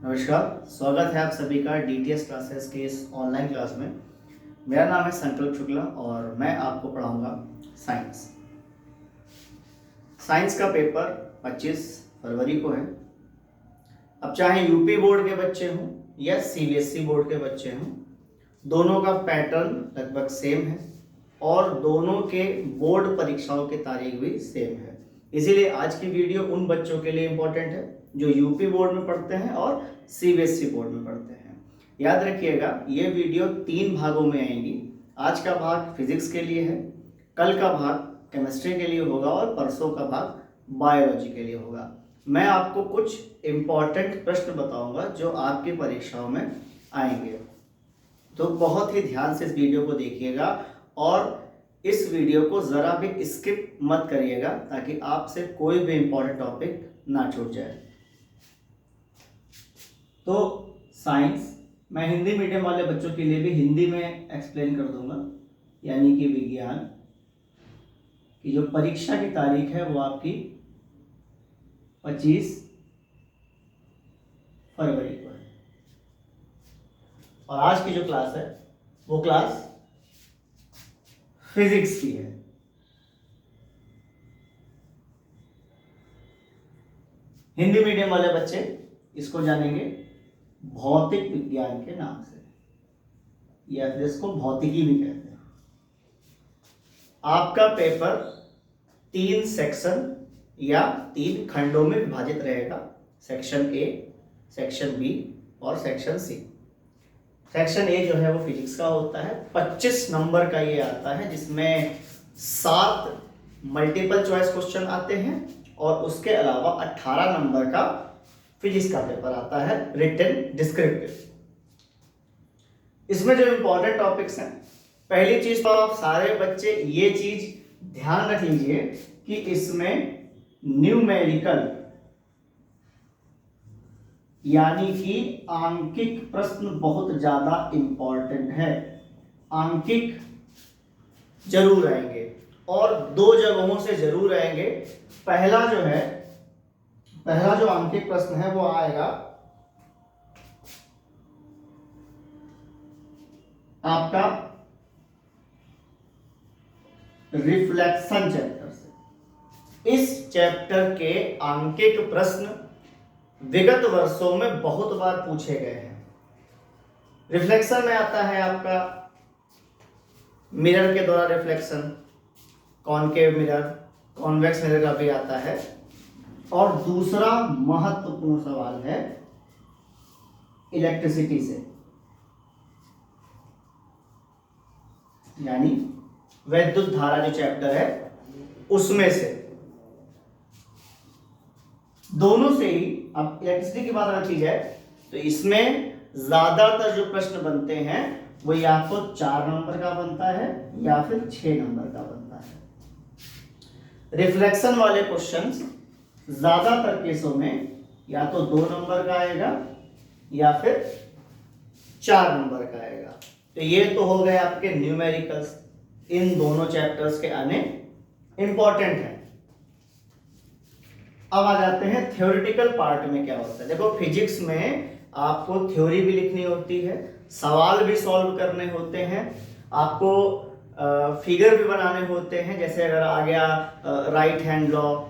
नमस्कार, स्वागत है आप सभी का डीटीएस क्लासेस के इस ऑनलाइन क्लास में। मेरा नाम है संकल्प शुक्ला और मैं आपको पढ़ाऊंगा साइंस। साइंस का पेपर 25 फरवरी को है। अब चाहे यूपी बोर्ड के बच्चे हों या सीबीएसई बोर्ड के बच्चे हों, दोनों का पैटर्न लगभग सेम है और दोनों के बोर्ड परीक्षाओं की तारीख भी सेम है। इसीलिए आज की वीडियो उन बच्चों के लिए इम्पोर्टेंट है जो यूपी बोर्ड में पढ़ते हैं और सीबीएसई बोर्ड में पढ़ते हैं। याद रखिएगा, ये वीडियो 3 भागों में आएंगी। आज का भाग फिजिक्स के लिए है, कल का भाग केमिस्ट्री के लिए होगा और परसों का भाग बायोलॉजी के लिए होगा। मैं आपको कुछ इम्पॉर्टेंट प्रश्न बताऊंगा जो आपकी परीक्षाओं में आएंगे, तो बहुत ही ध्यान से इस वीडियो को देखिएगा और इस वीडियो को ज़रा भी स्किप मत करिएगा ताकि आपसे कोई भी इम्पोर्टेंट टॉपिक ना छूट जाए। तो साइंस मैं हिंदी मीडियम वाले बच्चों के लिए भी हिंदी में एक्सप्लेन कर दूंगा, यानी कि विज्ञान की जो परीक्षा की तारीख है वो आपकी 25 फरवरी को है। और आज की जो क्लास है वो क्लास फिजिक्स की है। हिंदी मीडियम वाले बच्चे इसको जानेंगे भौतिक विज्ञान के नाम से, या फिर इसको भौतिकी भी कहते हैं। आपका पेपर 3 सेक्शन या 3 खंडों में विभाजित रहेगा। सेक्शन ए, सेक्शन बी और सेक्शन सी। सेक्शन ए जो है वो फिजिक्स का होता है, 25 नंबर का ये आता है, जिसमें 7 मल्टीपल चॉइस क्वेश्चन आते हैं और उसके अलावा 18 नंबर का फिजिक्स का पेपर आता है, रिटन डिस्क्रिप्टिव। इसमें जो इंपॉर्टेंट टॉपिक्स हैं, पहली चीज तो आप सारे बच्चे ये चीज ध्यान रख लीजिए कि इसमें न्यूमेरिकल यानी कि आंकिक प्रश्न बहुत ज्यादा इंपॉर्टेंट है। आंकिक जरूर आएंगे और 2 जगहों से जरूर आएंगे। पहला जो आंकिक प्रश्न है वो आएगा आपका रिफ्लेक्शन चैप्टर से। इस चैप्टर के आंकिक प्रश्न विगत वर्षों में बहुत बार पूछे गए हैं। रिफ्लेक्शन में आता है आपका मिरर के द्वारा reflection, concave mirror, convex mirror का भी आता है। और दूसरा महत्वपूर्ण सवाल है इलेक्ट्रिसिटी से, यानी वैद्युत धारा जो चैप्टर है उसमें से। दोनों से ही, अब इलेक्ट्रिसिटी की बात अगर की जाए तो इसमें ज्यादातर जो प्रश्न बनते हैं वो या तो 4 नंबर का बनता है या फिर 6 नंबर का बनता है। रिफ्लेक्शन वाले क्वेश्चंस ज्यादातर केसों में या तो 2 नंबर का आएगा या फिर 4 नंबर का आएगा। तो ये तो हो गए आपके न्यूमेरिकल्स। इन दोनों चैप्टर्स के आने इंपॉर्टेंट है। अब आ जाते हैं थ्योरेटिकल पार्ट में क्या होता है। देखो, फिजिक्स में आपको थ्योरी भी लिखनी होती है, सवाल भी सॉल्व करने होते हैं, आपको फिगर भी बनाने होते हैं। जैसे अगर आ गया right hand law,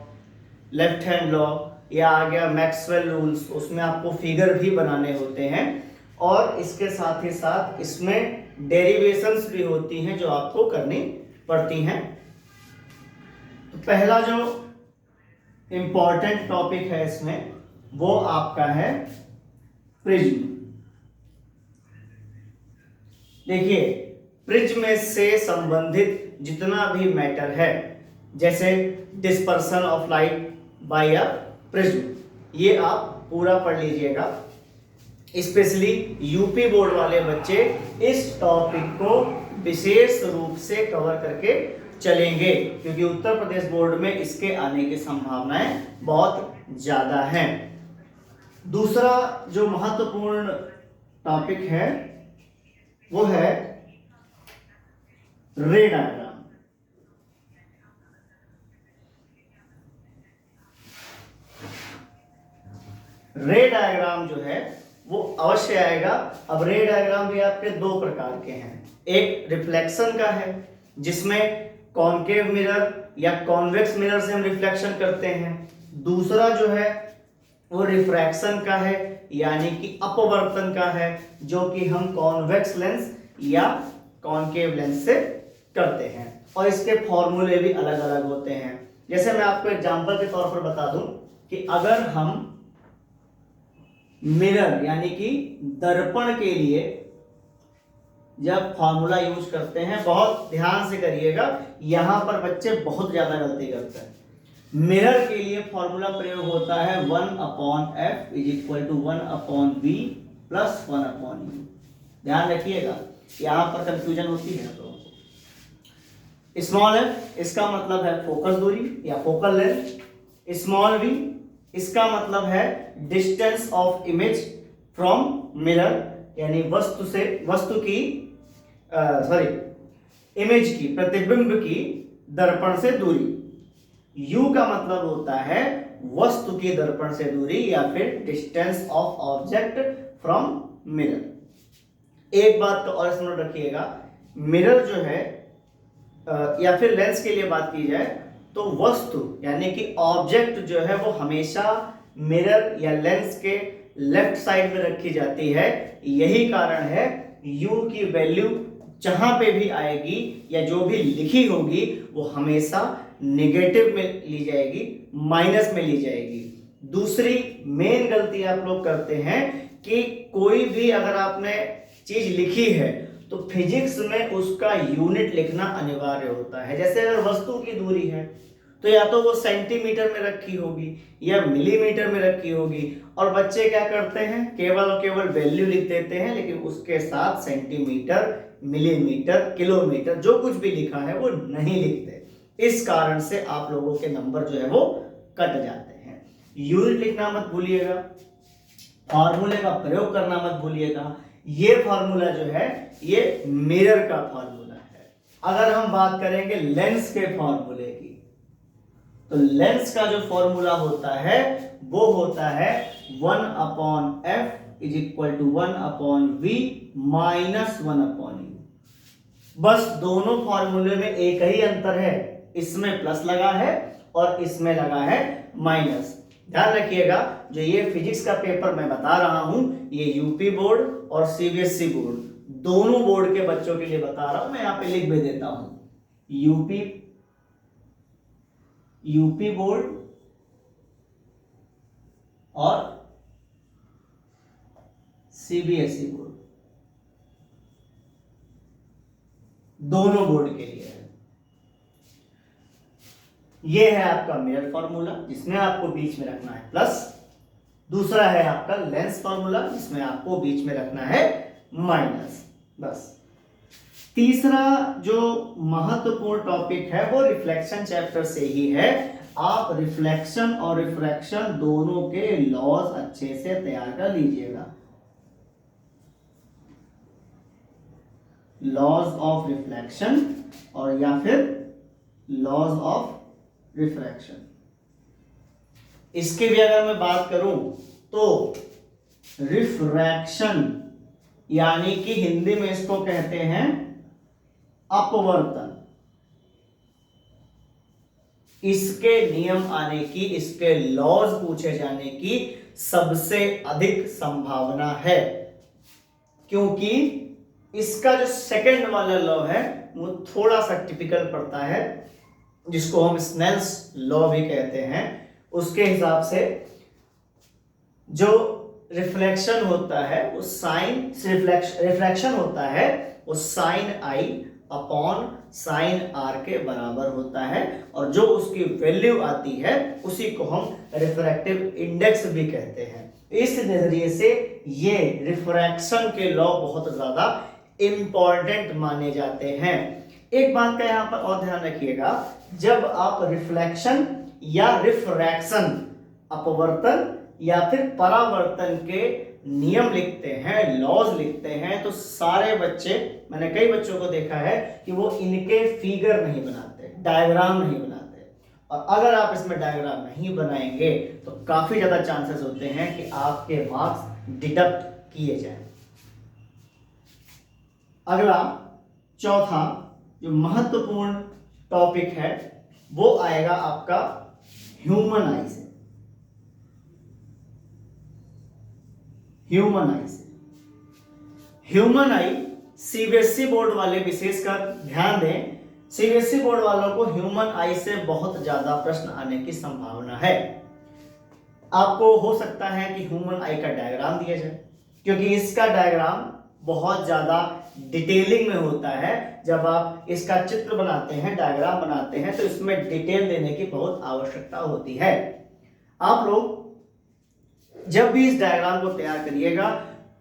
left hand law, या आ गया मैक्सवेल रूल्स, उसमें आपको फिगर भी बनाने होते हैं। और इसके साथ ही साथ इसमें डेरिवेशंस भी होती हैं जो आपको करनी पड़ती हैं। तो पहला जो इंपॉर्टेंट टॉपिक है इसमें वो आपका है प्रिज्म। देखिए, प्रिज्म से संबंधित जितना भी मैटर है, जैसे dispersion of light by a prism, ये आप पूरा पढ़ लीजिएगा। स्पेशली यूपी बोर्ड वाले बच्चे इस टॉपिक को विशेष रूप से कवर करके चलेंगे, क्योंकि उत्तर प्रदेश बोर्ड में इसके आने की संभावनाएं बहुत ज्यादा हैं। दूसरा जो महत्वपूर्ण टॉपिक है वो है रे डायग्राम। रे डायग्राम जो है वो अवश्य आएगा। अब रे डायग्राम भी आपके दो प्रकार के हैं, एक रिफ्लेक्शन का है जिसमें कॉनकेव मिरर या कॉन्वेक्स मिरर से हम रिफ्लेक्शन करते हैं, दूसरा जो है वो रिफ्रैक्शन का है यानी कि अपवर्तन का है, जो कि हम कॉन्वेक्स लेंस या कॉनकेव लेंस से करते हैं। और इसके फॉर्मूले भी अलग अलग होते हैं। जैसे मैं आपको एग्जांपल के तौर पर बता दूं कि अगर हम मिरर यानी कि दर्पण के लिए जब फॉर्मूला यूज करते हैं, बहुत ध्यान से करिएगा, यहां पर बच्चे बहुत ज्यादा गलती करते हैं। मिरर के लिए फॉर्मूला प्रयोग होता है 1/f is equal to 1/v plus 1/u। ध्यान रखिएगा, यहां पर कंफ्यूजन होती है। तो स्मॉल एफ इसका मतलब है फोकस दूरी या फोकल लेंथ, स्मॉल वी इसका मतलब है distance of image from mirror यानी वस्तु की इमेज की, प्रतिबिंब की दर्पण से दूरी। U का मतलब होता है वस्तु की दर्पण से दूरी या फिर distance of object from mirror. एक बात तो और स्मरण रखिएगा, मिरर जो है या फिर लेंस के लिए बात की जाए तो वस्तु यानी कि ऑब्जेक्ट जो है वो हमेशा मिरर या लेंस के लेफ्ट साइड में रखी जाती है। यही कारण है U की वैल्यू जहां पे भी आएगी या जो भी लिखी होगी वो हमेशा नेगेटिव में ली जाएगी, माइनस में ली जाएगी। दूसरी मेन गलती आप लोग करते हैं कि कोई भी अगर आपने चीज लिखी है तो फिजिक्स में उसका यूनिट लिखना अनिवार्य होता है। जैसे अगर वस्तु की दूरी है तो या तो वो सेंटीमीटर में रखी होगी या मिलीमीटर में रखी होगी, और बच्चे क्या करते हैं, केवल और केवल वैल्यू लिख देते हैं, लेकिन उसके साथ सेंटीमीटर, मिलीमीटर, किलोमीटर जो कुछ भी लिखा है वो नहीं लिखते। इस कारण से आप लोगों के नंबर जो है वो कट जाते हैं। यूनिट लिखना मत भूलिएगा, फॉर्मूले का प्रयोग करना मत भूलिएगा। ये फॉर्मूला जो है ये मिरर का फॉर्मूला है। अगर हम बात करेंगे लेंस के फॉर्मूले की, तो लेंस का जो फॉर्मूला होता है वो होता है 1/f is equal to 1/v minus 1/u। बस दोनों फॉर्मूले में एक ही अंतर है, इसमें प्लस लगा है और इसमें लगा है माइनस। ध्यान रखिएगा, जो ये फिजिक्स का पेपर मैं बता रहा हूं ये यूपी बोर्ड और सीबीएसई बोर्ड दोनों बोर्ड के बच्चों के लिए बता रहा हूं। मैं यहां पे लिख भी देता हूं, यूपी बोर्ड और सीबीएसई बोर्ड दोनों बोर्ड के लिए है। ये है आपका मिरर फॉर्मूला जिसमें आपको बीच में रखना है प्लस, दूसरा है आपका लेंस फॉर्मूला जिसमें आपको बीच में रखना है माइनस। बस तीसरा जो महत्वपूर्ण टॉपिक है वो रिफ्लेक्शन चैप्टर से ही है। आप रिफ्लेक्शन और रिफ्रैक्शन दोनों के लॉज अच्छे से तैयार कर लीजिएगा। लॉज ऑफ रिफ्लेक्शन और या फिर लॉज ऑफ रिफ्रैक्शन, इसकी भी अगर मैं बात करूं तो रिफ्रैक्शन यानी कि हिंदी में इसको कहते हैं अपवर्तन, इसके नियम आने की, इसके लॉज पूछे जाने की सबसे अधिक संभावना है, क्योंकि इसका जो सेकंड वाला लॉ है वो थोड़ा सा टिपिकल पड़ता है, जिसको हम स्नेल्स लॉ भी कहते हैं। उसके हिसाब से जो रिफ्लेक्शन होता है वो साइन रिफ्लेक्शन होता है वो sine I upon sine R के बराबर होता है, और जो उसकी वैल्यू आती है उसी को हम रिफ्रैक्टिव इंडेक्स भी कहते हैं। इस नजरिए से ये रिफ्रैक्शन के लॉ बहुत ज्यादा इंपॉर्टेंट माने जाते हैं। एक बात का यहां पर और ध्यान रखिएगा, जब आप रिफ्लेक्शन या रिफ्रैक्शन, अपवर्तन या फिर परावर्तन के नियम लिखते हैं, लॉज लिखते हैं, तो सारे बच्चे, मैंने कई बच्चों को देखा है कि वो इनके फिगर नहीं बनाते, डायग्राम नहीं बनाते। और अगर आप इसमें डायग्राम नहीं बनाएंगे तो काफी ज्यादा चांसेस होते हैं कि आपके मार्क्स डिडक्ट किए जाएं। अगला चौथा जो महत्वपूर्ण टॉपिक है वो आएगा आपका ह्यूमन आई से। ह्यूमन आई सीबीएसई बोर्ड वाले विशेषकर ध्यान दें, सीबीएसई बोर्ड वालों को ह्यूमन आई से बहुत ज्यादा प्रश्न आने की संभावना है। आपको हो सकता है कि ह्यूमन आई का डायग्राम दिया जाए, क्योंकि इसका डायग्राम बहुत ज्यादा डिटेलिंग में होता है। जब आप इसका चित्र बनाते हैं, डायग्राम बनाते हैं, तो इसमें डिटेल देने की बहुत आवश्यकता होती है। आप लोग जब भी इस डायग्राम को तैयार करिएगा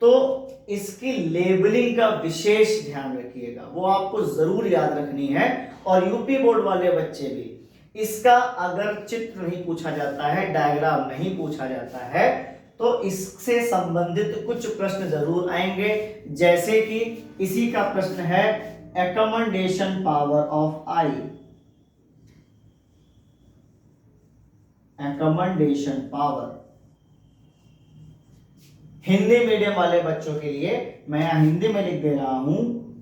तो इसकी लेबलिंग का विशेष ध्यान रखिएगा, वो आपको जरूर याद रखनी है। और यूपी बोर्ड वाले बच्चे भी इसका अगर चित्र नहीं पूछा जाता है, डायग्राम नहीं पूछा जाता है, तो इससे संबंधित कुछ प्रश्न जरूर आएंगे। जैसे कि इसी का प्रश्न है accommodation power of eye. Accommodation power Hindi medium वाले बच्चों के लिए मैं यहां हिंदी में लिख दे रहा हूं,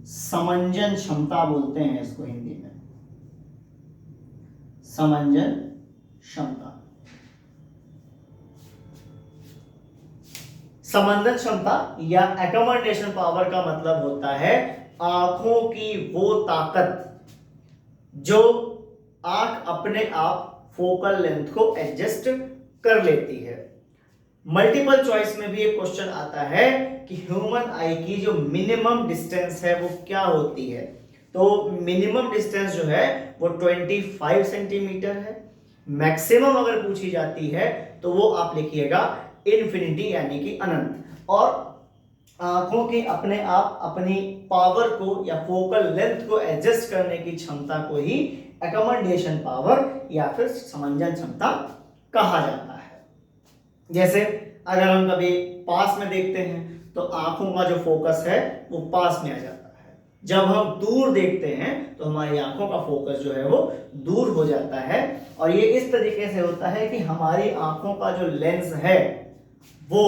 समंजन क्षमता बोलते हैं इसको हिंदी में, समंजन क्षमता। समंजन क्षमता या एकमेंडेशन पावर का मतलब होता है आंखों की वो ताकत जो आंख अपने आप फोकल लेंथ को एडजस्ट कर लेती है। मल्टीपल चॉइस में भी एक क्वेश्चन आता है कि ह्यूमन आई की जो मिनिमम डिस्टेंस है वो क्या होती है। तो मिनिमम डिस्टेंस जो है वो 25 सेंटीमीटर है। मैक्सिमम अगर पूछी जाती है तो वो आप लिखिएगा इन्फिनिटी यानी कि अनंत। और आंखों की अपने आप अपनी पावर को या फोकल लेंथ को एडजस्ट करने की क्षमता को ही एकमेंडेशन पावर या फिर समंजन क्षमता कहा जाता है। जैसे अगर हम कभी पास में देखते हैं तो आंखों का जो फोकस है वो पास में आ जाता है। जब हम दूर देखते हैं तो हमारी आंखों का फोकस जो है वो दूर हो जाता है। और ये इस तरीके से होता है कि हमारी आंखों का जो लेंस है वो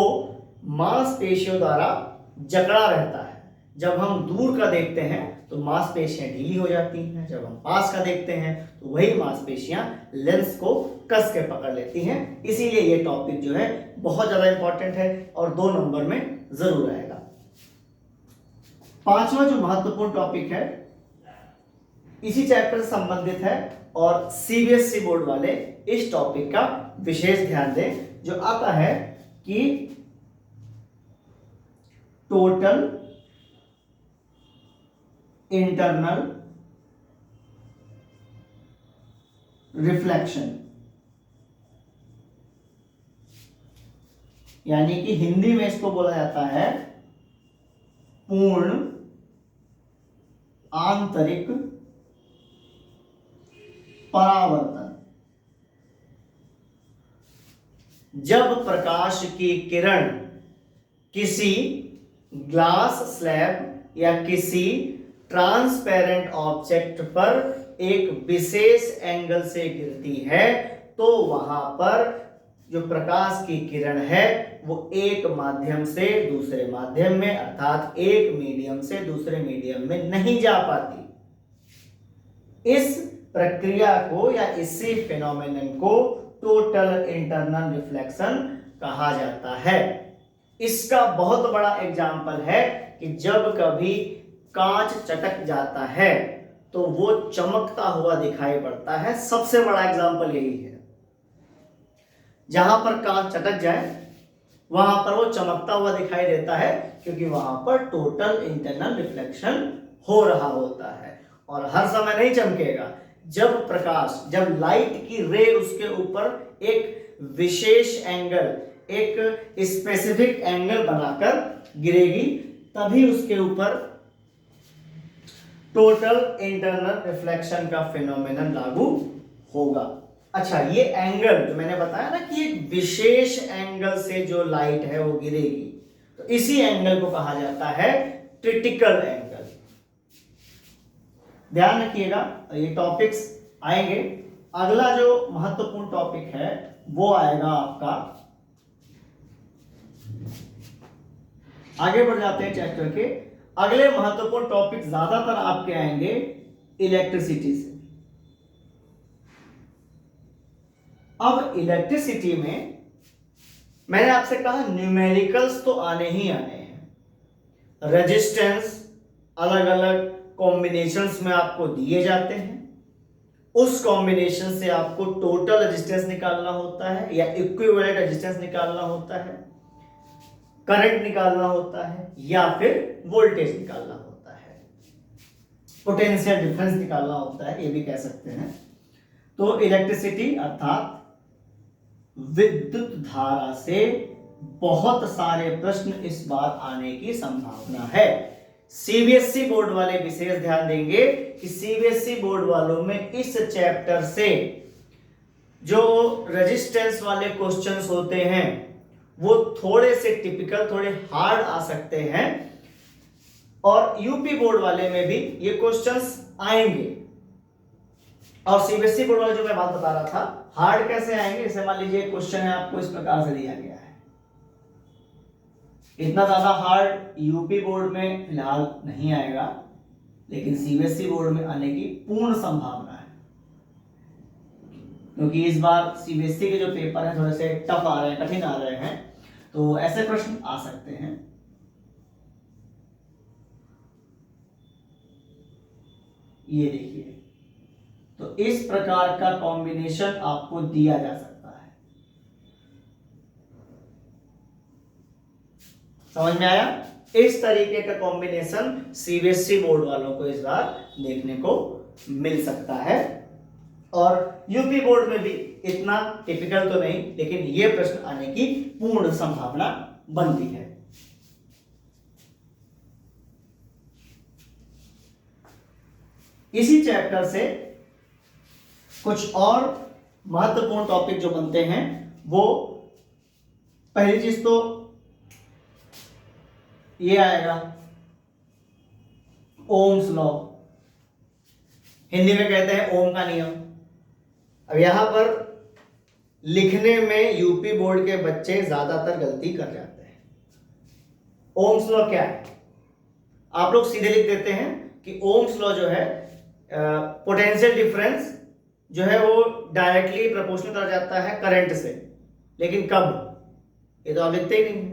मांसपेशियों द्वारा जकड़ा रहता है। जब हम दूर का देखते हैं तो मांसपेशियां ढीली हो जाती हैं, जब हम पास का देखते हैं तो वही मांसपेशियां लेंस को कस के पकड़ लेती हैं। इसीलिए ये टॉपिक जो है बहुत ज्यादा इंपॉर्टेंट है और 2 नंबर में जरूर आएगा। पांचवा जो महत्वपूर्ण टॉपिक है इसी चैप्टर से संबंधित है और सीबीएसई बोर्ड वाले इस टॉपिक का विशेष ध्यान दें, जो आता है कि टोटल इंटरनल रिफ्लेक्शन, यानी कि हिंदी में इसको बोला जाता है पूर्ण आंतरिक परावर्तन। जब प्रकाश की किरण किसी ग्लास स्लैब या किसी ट्रांसपेरेंट ऑब्जेक्ट पर एक विशेष एंगल से गिरती है तो वहां पर जो प्रकाश की किरण है वो एक माध्यम से दूसरे माध्यम में अर्थात एक मीडियम से दूसरे मीडियम में नहीं जा पाती। इस प्रक्रिया को या इसी फिनोमेनन को टोटल इंटरनल रिफ्लेक्शन कहा जाता है। इसका बहुत बड़ा एग्जाम्पल है कि जब कभी कांच चटक जाता है तो वो चमकता हुआ दिखाई पड़ता है। सबसे बड़ा एग्जाम्पल यही है, जहां पर कांच चटक जाए वहां पर वो चमकता हुआ दिखाई देता है, क्योंकि वहां पर टोटल इंटरनल रिफ्लेक्शन हो रहा होता है। और हर समय नहीं चमकेगा, जब प्रकाश, जब लाइट की रे उसके ऊपर एक विशेष एंगल, एक स्पेसिफिक एंगल बनाकर गिरेगी, तभी उसके ऊपर टोटल इंटरनल रिफ्लेक्शन का फिनोमेनन लागू होगा। अच्छा, ये एंगल जो मैंने बताया ना कि एक विशेष एंगल से जो लाइट है वो गिरेगी, तो इसी एंगल को कहा जाता है क्रिटिकल एंगल। ध्यान रखिएगा, ये टॉपिक्स आएंगे। अगला जो महत्वपूर्ण टॉपिक है वो आएगा आगे बढ़ जाते हैं चैप्टर के अगले महत्वपूर्ण टॉपिक, ज्यादातर आपके आएंगे इलेक्ट्रिसिटी से। अब इलेक्ट्रिसिटी में मैंने आपसे कहा न्यूमेरिकल्स तो आने ही आने हैं। रेजिस्टेंस अलग अलग कॉम्बिनेशंस में आपको दिए जाते हैं, उस कॉम्बिनेशन से आपको टोटल रेजिस्टेंस निकालना होता है या इक्विवेलेंट रेजिस्टेंस निकालना होता है, करंट निकालना होता है या फिर वोल्टेज निकालना होता है, पोटेंशियल डिफरेंस निकालना होता है, ये भी कह सकते हैं। तो इलेक्ट्रिसिटी अर्थात विद्युत धारा से बहुत सारे प्रश्न इस बार आने की संभावना है। सीबीएसई बोर्ड वाले विशेष ध्यान देंगे कि सीबीएसई बोर्ड वालों में इस चैप्टर से जो रेजिस्टेंस वाले क्वेश्चंस होते हैं वो थोड़े से टिपिकल, थोड़े हार्ड आ सकते हैं, और यूपी बोर्ड वाले में भी ये क्वेश्चंस आएंगे। और सीबीएसई बोर्ड वाले जो मैं बात बता रहा था, हार्ड कैसे आएंगे, जैसे मान लीजिए क्वेश्चन है आपको इस प्रकार से दिया गया है, इतना ज्यादा हार्ड यूपी बोर्ड में फिलहाल नहीं आएगा, लेकिन सीबीएसई बोर्ड में आने की पूर्ण संभावना है, क्योंकि इस बार सीबीएसई के जो पेपर हैं थोड़े से टफ आ रहे हैं, कठिन आ रहे हैं, तो ऐसे प्रश्न आ सकते हैं। ये देखिए, तो इस प्रकार का कॉम्बिनेशन आपको दिया जा सकता है। समझ में आया? इस तरीके का कॉम्बिनेशन सीबीएसई बोर्ड वालों को इस बार देखने को मिल सकता है, और यूपी बोर्ड में भी इतना टिपिकल तो नहीं, लेकिन यह प्रश्न आने की पूर्ण संभावना बनती है। इसी चैप्टर से कुछ और महत्वपूर्ण टॉपिक जो बनते हैं, वो पहली चीज तो ये आएगा ओम्स लॉ, हिंदी में कहते हैं ओम का नियम। अब यहां पर लिखने में यूपी बोर्ड के बच्चे ज्यादातर गलती कर जाते हैं। ओम्स लॉ क्या है? आप लोग सीधे लिख देते हैं कि ओम्स लॉ जो है, पोटेंशियल डिफरेंस जो है वो डायरेक्टली प्रोपोर्शनल कर जाता है करंट से, लेकिन कब, ये तो आप लिखते ही नहीं।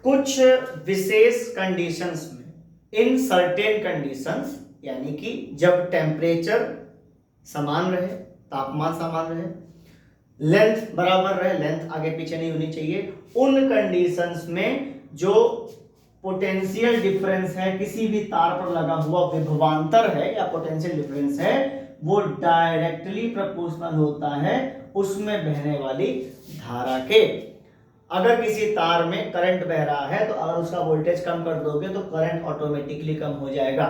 कुछ विशेष कंडीशंस में, इन सर्टेन कंडीशंस, यानी कि जब टेम्परेचर समान रहे, तापमान समान रहे, लेंथ बराबर रहे, लेंथ आगे पीछे नहीं होनी चाहिए, उन कंडीशंस में जो पोटेंशियल डिफरेंस है, किसी भी तार पर लगा हुआ विभवांतर है या पोटेंशियल डिफरेंस है, वो डायरेक्टली प्रोपोर्शनल होता है उसमें बहने वाली धारा के। अगर किसी तार में करंट बह रहा है तो अगर उसका वोल्टेज कम कर दोगे तो करंट ऑटोमेटिकली कम हो जाएगा,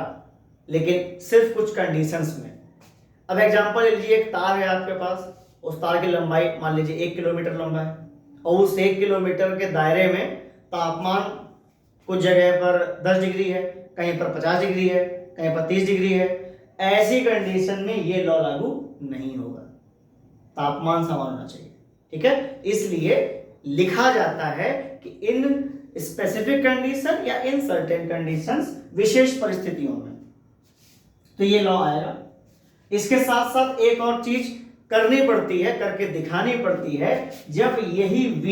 लेकिन सिर्फ कुछ कंडीशंस में। अब एग्जांपल ले लीजिए, एक तार है आपके पास, उस तार की लंबाई मान लीजिए 1 किलोमीटर लंबा है, और उस 1 किलोमीटर के दायरे में तापमान कुछ जगह पर 10 डिग्री है, कहीं पर 50 डिग्री है, कहीं पर 30 डिग्री है। ऐसी कंडीशन में ये लॉ लागू नहीं होगा, तापमान समान होना चाहिए। ठीक है, इसलिए लिखा जाता है कि इन स्पेसिफिक कंडीशन या इन सर्टेन कंडीशंस, विशेष परिस्थितियों में, तो ये लॉ आएगा। इसके साथ साथ एक और चीज करनी पड़ती है, करके दिखानी पड़ती है, जब यही V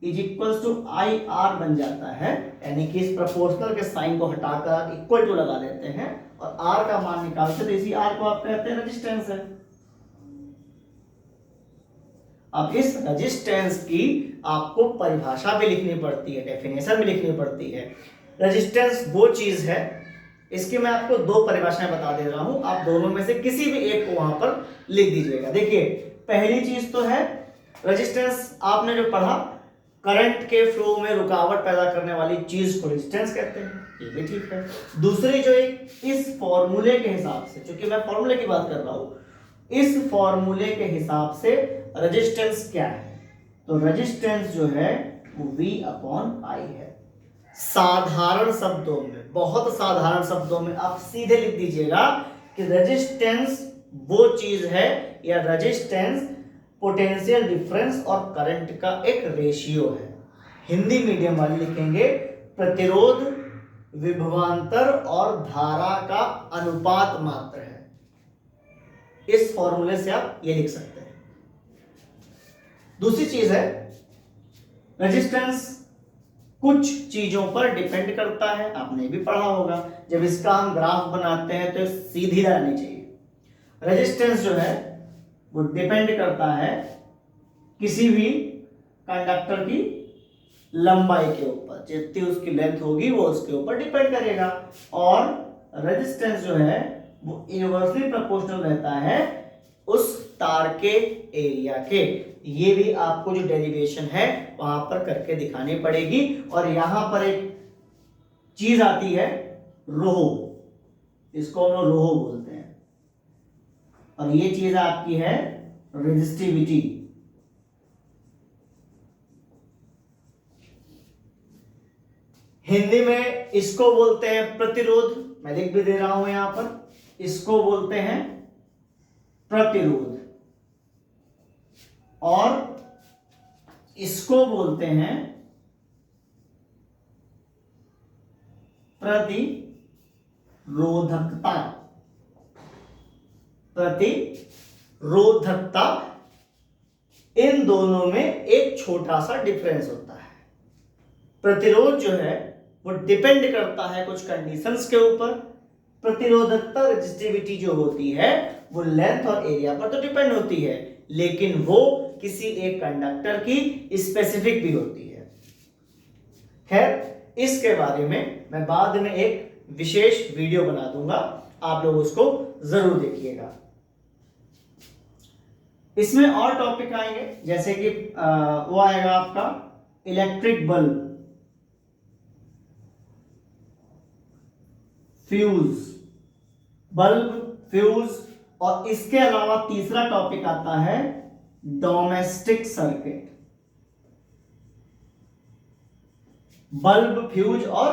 is equal to I R बन जाता है, यानी कि इस प्रोपोर्शनल के साइन को हटाकर आप इक्वल टू लगा देते हैं और R का मान निकालते, तो इसी R को आप कहते हैं रेजिस्टेंस है। अब इस रेजिस्टेंस की आपको परिभाषा भी लिखनी पड़ती है, डेफिनेशन भी लिखनी पड़ती है। रेजिस्टेंस वो चीज है, इसकी मैं आपको दो परिभाषाएं बता दे रहा हूं, आप दोनों में से किसी भी एक को वहां पर लिख दीजिएगा। देखिए, पहली चीज तो है रेजिस्टेंस, आपने जो पढ़ा, करंट के फ्लो में रुकावट पैदा करने वाली चीज को रेजिस्टेंस कहते हैं, ये भी ठीक है। दूसरी जो एक, इस फॉर्मूले के हिसाब से, क्योंकि मैं फॉर्मूले की बात कर रहा हूं, इस फॉर्मूले के हिसाब से रेजिस्टेंस क्या है, तो रेजिस्टेंस जो है वो V अपॉन I है। साधारण शब्दों में, बहुत साधारण शब्दों में आप सीधे लिख दीजिएगा कि रेजिस्टेंस वो चीज है, या रेजिस्टेंस पोटेंशियल डिफरेंस और करंट का एक रेशियो है। हिंदी मीडियम वाले लिखेंगे प्रतिरोध विभवांतर और धारा का अनुपात मात्र है। इस फॉर्मूले से आप ये लिख सकते हैं। दूसरी चीज है रेजिस्टेंस कुछ चीजों पर डिपेंड करता है, आपने भी पढ़ा होगा। जब इसका हम ग्राफ बनाते हैं तो सीधी रहनी चाहिए। रेजिस्टेंस जो है वो डिपेंड करता है किसी भी कंडक्टर की लंबाई के ऊपर, जितनी उसकी लेंथ होगी वो उसके ऊपर डिपेंड करेगा। और रेजिस्टेंस जो है वो इनवर्सली प्रोपोर्शनल रहता है उस तार के एरिया के। ये भी आपको जो डेरिवेशन है वहां पर करके दिखानी पड़ेगी। और यहां पर एक चीज आती है रोहो, इसको हम लोग रोहो बोलते हैं, और ये चीज आपकी है रेजिस्टिविटी। हिंदी में इसको बोलते हैं प्रतिरोध, मैं लिख भी दे रहा हूं यहां पर, इसको बोलते हैं प्रतिरोध, और इसको बोलते हैं प्रतिरोधकता। प्रतिरोधकता, इन दोनों में एक छोटा सा डिफरेंस होता है। प्रतिरोध जो है वो डिपेंड करता है कुछ कंडीशंस के ऊपर, प्रतिरोधकता रेजिस्टिविटी जो होती है वो लेंथ और एरिया पर तो डिपेंड होती है, लेकिन वो किसी एक कंडक्टर की स्पेसिफिक भी होती है। खैर इसके बारे में मैं बाद में एक विशेष वीडियो बना दूंगा, आप लोग उसको जरूर देखिएगा। इसमें और टॉपिक आएंगे, जैसे कि वो आएगा आपका electric bulb, fuse, bulb, fuse, और इसके अलावा तीसरा टॉपिक आता है डोमेस्टिक सर्किट। बल्ब, फ्यूज और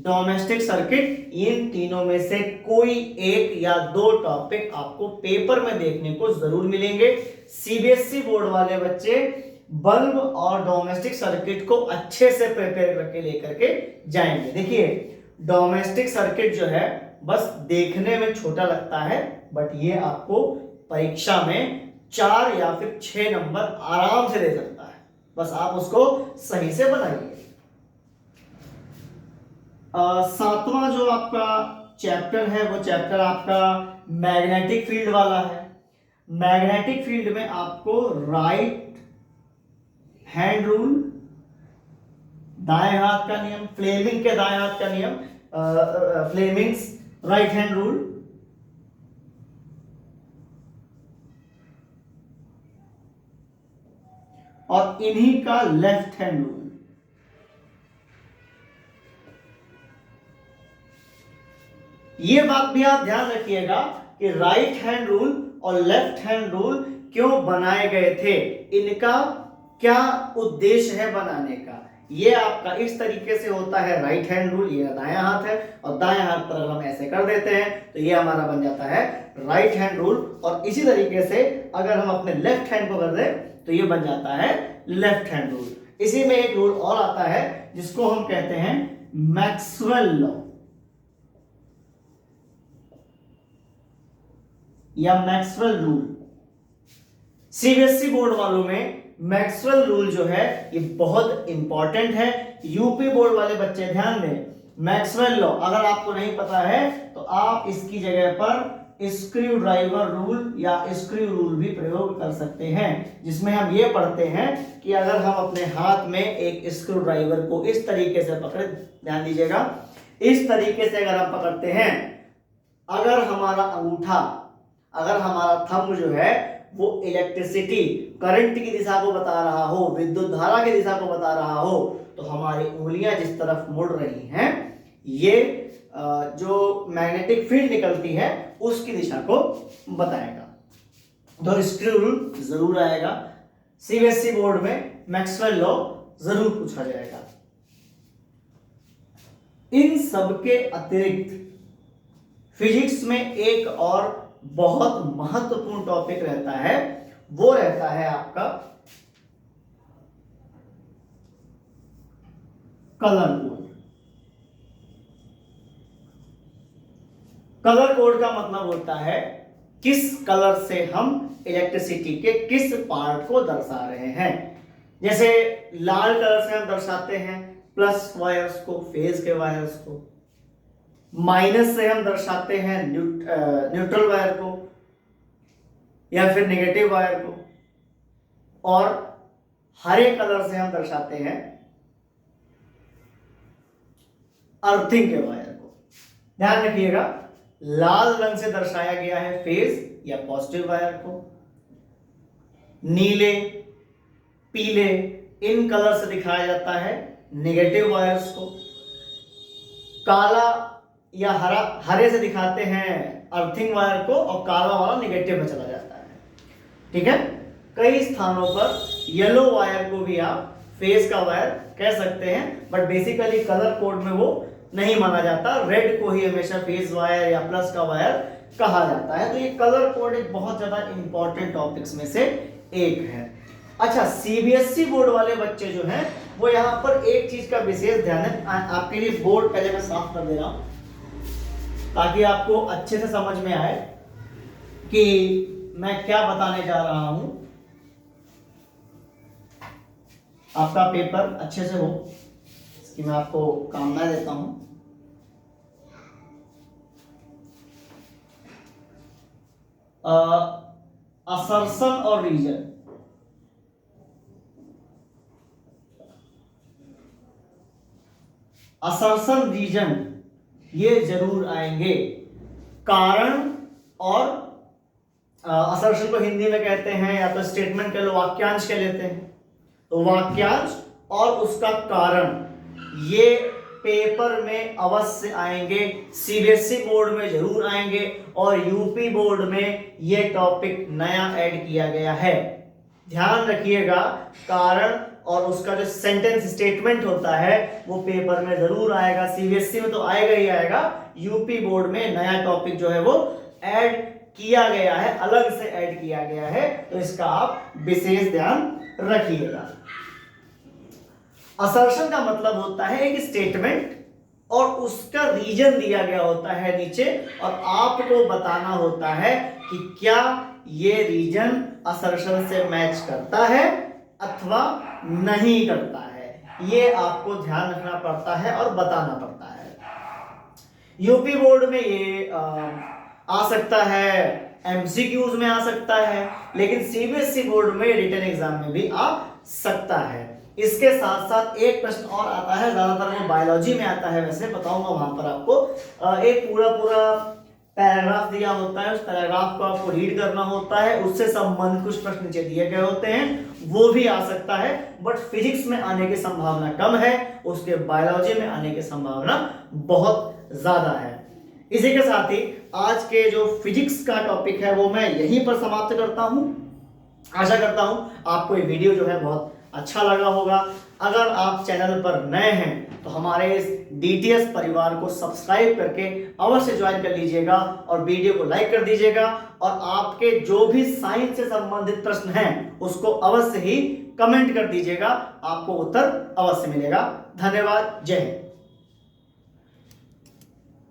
डोमेस्टिक सर्किट, इन तीनों में से कोई एक या दो टॉपिक आपको पेपर में देखने को जरूर मिलेंगे। सीबीएसई बोर्ड वाले बच्चे बल्ब और डोमेस्टिक सर्किट को अच्छे से प्रिपेयर करके लेकर के जाएंगे। देखिए डोमेस्टिक सर्किट जो है बस देखने में छोटा लगता है, बट ये आपको परीक्षा में 4 या फिर 6 नंबर आराम से दे सकता है, बस आप उसको सही से बनाइए। 7वां जो आपका चैप्टर है वो चैप्टर आपका मैग्नेटिक फील्ड वाला है। मैग्नेटिक फील्ड में आपको राइट हैंड रूल, दाएं हाथ का नियम, फ्लेमिंग के दाएं हाथ का नियम, फ्लेमिंग्स राइट हैंड रूल, और इन्हीं का लेफ्ट हैंड रूल। ये बात भी आप ध्यान रखिएगा कि राइट हैंड रूल और लेफ्ट हैंड रूल क्यों बनाए गए थे, इनका क्या उद्देश्य है बनाने का। ये आपका इस तरीके से होता है राइट हैंड रूल, ये दायां हाथ है, और दाएं हाथ पर अगर हम ऐसे कर देते हैं तो ये हमारा बन जाता है राइट हैंड रूल। और इसी तरीके से अगर हम अपने लेफ्ट हैंड को कर दें तो ये बन जाता है लेफ्ट हैंड रूल। इसी में एक रूल और आता है जिसको हम कहते हैं मैक्सवेल लॉ या मैक्सवेल रूल। सीबीएसई बोर्ड वालों में मैक्सवेल रूल जो है ये बहुत इंपॉर्टेंट है। यूपी बोर्ड वाले बच्चे ध्यान दें, मैक्सवेल लॉ अगर आपको नहीं पता है तो आप इसकी जगह पर स्क्रू ड्राइवर रूल या स्क्रू रूल भी प्रयोग कर सकते हैं, जिसमें हम ये पढ़ते हैं कि अगर हम अपने हाथ में एक स्क्रू ड्राइवर को इस तरीके से पकड़े, ध्यान दीजिएगा, इस तरीके से अगर हम पकड़ते हैं, अगर हमारा अंगूठा, अगर हमारा थंब जो है वो इलेक्ट्रिसिटी करंट की दिशा को बता रहा हो, विद्युत धारा की दिशा को बता रहा हो, तो हमारी उंगलियां जिस तरफ मुड़ रही हैं ये जो मैग्नेटिक फील्ड निकलती है उसकी दिशा को बताएगा। तो स्क्रू रूल जरूर आएगा। सीबीएसई बोर्ड में मैक्सवेल लॉ जरूर पूछा जाएगा। इन सबके अतिरिक्त फिजिक्स में एक और बहुत महत्वपूर्ण टॉपिक रहता है, वो रहता है आपका कलर कोड। कलर कोड का मतलब होता है किस कलर से हम इलेक्ट्रिसिटी के किस पार्ट को दर्शा रहे हैं। जैसे लाल कलर से हम दर्शाते हैं प्लस वायर्स को, फेज के वायर्स को। माइनस से हम दर्शाते हैं न्यूट्रल वायर को या फिर नेगेटिव वायर को। और हरे कलर से हम दर्शाते हैं अर्थिंग के वायर को। ध्यान रखिएगा, लाल रंग से दर्शाया गया है फेज या पॉजिटिव वायर को। नीले, पीले इन कलर से दिखाया जाता है नेगेटिव वायर्स को। काला या हरा, हरे से दिखाते हैं अर्थिंग वायर को और काला वाला नेगेटिव में चला जाता है। ठीक है, कई स्थानों पर येलो वायर को भी आप फेज का वायर कह सकते हैं, बट बेसिकली कलर कोड में वो नहीं माना जाता। रेड को ही हमेशा फेज वायर या प्लस का वायर कहा जाता है। तो ये कलर कोड एक बहुत ज्यादा इंपॉर्टेंट टॉपिक्स में से एक है। अच्छा, सीबीएसई बोर्ड वाले बच्चे जो हैं वो यहाँ पर एक चीज का विशेष ध्यान है। आपके लिए बोर्ड पहले मैं साफ कर दे रहा हूं ताकि आपको अच्छे से समझ में आए कि मैं क्या बताने जा रहा हूं, आपका पेपर अच्छे से हो, इसकी मैं आपको कामना देता हूं। असर्शन और रीजन, असर्शन रीजन ये जरूर आएंगे। कारण और असर्शन को हिंदी में कहते हैं या तो स्टेटमेंट कह लो, वाक्यांश कह लेते हैं। तो वाक्यांश और उसका कारण ये पेपर में अवश्य आएंगे, सीबीएसई बोर्ड में जरूर आएंगे और यूपी बोर्ड में ये टॉपिक नया ऐड किया गया है। ध्यान रखिएगा, कारण और उसका जो सेंटेंस स्टेटमेंट होता है वो पेपर में जरूर आएगा। सीबीएसई में तो आएगा ही आएगा, यूपी बोर्ड में नया टॉपिक जो है वो ऐड किया गया है, अलग से ऐड किया गया है, तो इसका आप विशेष ध्यान रखिएगा। असर्शन का मतलब होता है एक स्टेटमेंट और उसका रीजन दिया गया होता है नीचे और आपको बताना होता है कि क्या ये रीजन असर्शन से मैच करता है अथवा नहीं करता है। ये आपको ध्यान रखना पड़ता है और बताना पड़ता है। यूपी बोर्ड में ये आ सकता है, एमसीक्यूज में आ सकता है, लेकिन सीबीएसई बोर्ड में रिटन एग्जाम में भी आ सकता है। इसके साथ साथ एक प्रश्न और आता है, ज्यादातर वो बायोलॉजी में आता है, वैसे बताऊंगा वहां पर आपको। एक पूरा पैराग्राफ दिया होता है, उस पैराग्राफ को आपको रीड करना होता है, उससे संबंधित कुछ प्रश्न नीचे दिए गए होते हैं, वो भी आ सकता है। बट फिजिक्स में आने की संभावना कम है, उसके बायोलॉजी में आने की संभावना बहुत ज्यादा है। इसी के साथ ही आज के जो फिजिक्स का टॉपिक है वो मैं यहीं पर समाप्त करता हूं। आशा करता हूं आपको ये वीडियो जो है बहुत अच्छा लगा होगा। अगर आप चैनल पर नए हैं तो हमारे इस डीटीएस परिवार को सब्सक्राइब करके अवश्य ज्वाइन कर लीजिएगा और वीडियो को लाइक कर दीजिएगा और आपके जो भी साइंस से संबंधित प्रश्न हैं उसको अवश्य ही कमेंट कर दीजिएगा, आपको उत्तर अवश्य मिलेगा। धन्यवाद, जय हिंद।